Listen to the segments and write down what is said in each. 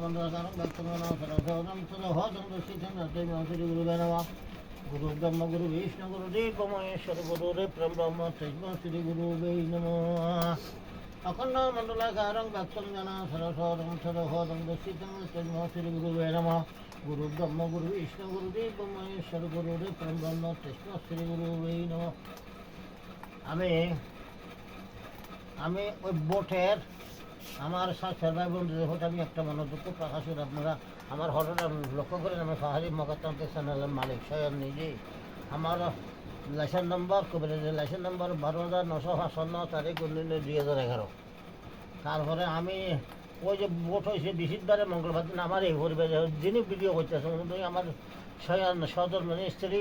मंडलकारं भक्तगणां सरस्वतं सदहोतं दर्शितं नृत्यं श्रीगुरुवे नमः गुरुब्रह्म गुरुविष्णु गुरुदेव महेश्वर गुरुरे ब्रह्म तस्मै श्रीगुरुवे नमः अखंड मंडलकारं भक्तगणां सरस्वतं सदहोतं दर्शितं नृत्यं श्रीगुरुवे नमः गुरुब्रह्म गुरुविष्णु गुरुदेव महेश्वर गुरुरे ब्रह्म तस्मै श्रीगुरुवे नमः আমি ওই বোটের আমার সাথে বন্ধুদের হতে আমি একটা মনোযোগ্য প্রকাশ করি। আপনারা আমার হঠাৎ লক্ষ্য করেন আমি পাহাড়ি মকাত্তান্তে চ্যানেলের মালিক স্বয়ং নিজেই। আমার লাইসেন্স নম্বর কবিরাজের লাইসেন্স নম্বর 12,955 তারিখ 19/2011। তারপরে আমি ওই যে বোট হয়েছে বৃহস্পতিবারে মঙ্গলবার দিন আমার এই পরিবারে যিনি ভিডিও করতেছে উনি আমার স্বয়ং সদর স্ত্রী,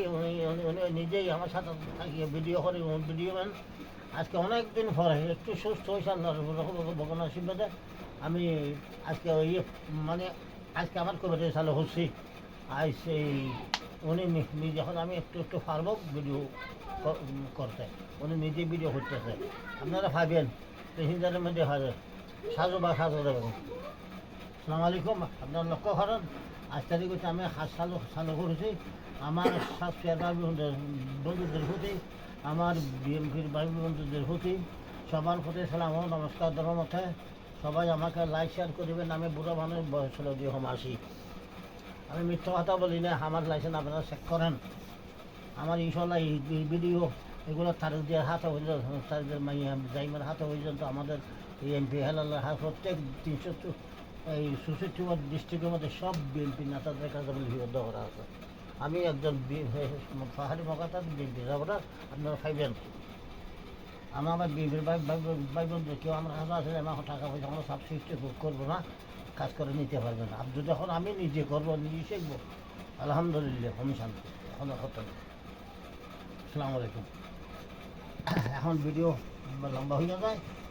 উনি নিজেই আমার সাথে থাকিয়ে ভিডিও করে ভিডিও ম্যান। আজকে অনেক দিন পরে একটু সুস্থ হয়েছে ভগবান আশীর্বাদে আমি আজকে ওই মানে আজকে আমার কবিতা চালু হচ্ছি। আজ সেই উনি নিজে এখন আমি একটু একটু পারবো ভিডিও করতে, উনি নিজে ভিডিও করতেছে। আপনারা ভাবেন প্যাসেঞ্জারের মধ্যে হাজার সাজু বা সাজু দেবেন। আসসালামু আলাইকুম। আপনার লক্ষ্য করেন 8 তারিখ হচ্ছে আমি হাত চালু করেছি আমার সাবস্ক্রাইবার বন্ধুদের প্রতি, আমার বিএমপির ভাই বন্ধুদের প্রতি সবার প্রতি সালাম ও নমস্কার ধর্মমতে। সবাই আমাকে লাইক শেয়ার করিবেন। আমি বুড়ো মানুষ, বয়স হলো 280। আমি মিথ্যা কথা বলি না। আমার লাইসেন্স আপনারা চেক করেন। আমার ইনশাল্লাহ এই ভিডিও এগুলো তারিখদের হাতে হইল, তারিখদের জাইমের হাতে পর্যন্ত আমাদের এই এমপি হেলাল্লার হাত প্রত্যেক 300 এই 64 ডিস্ট্রিক্টের মধ্যে সব বিএনপি নেতাদের কাছে লিপিবদ্ধ করা আছে। আমি একজন পাহাড়ি মকাতার বিএনপি যাবরা আপনারা খাইবেন। আমার বিএনপির ভাই বন্ধু কেউ আমার কাছে আসলে আমার টাকা পয়সা আমরা সব সৃষ্টি করবো না, কাজ করে নিতে পারবে না। আর যদি এখন আমি নিজে করবো, নিজে শিখবো, আলহামদুলিল্লাহ আমি শান্তি, এখন হতো না। আসসালামু আলাইকুম। এখন ভিডিও লম্বা হয়ে যায়।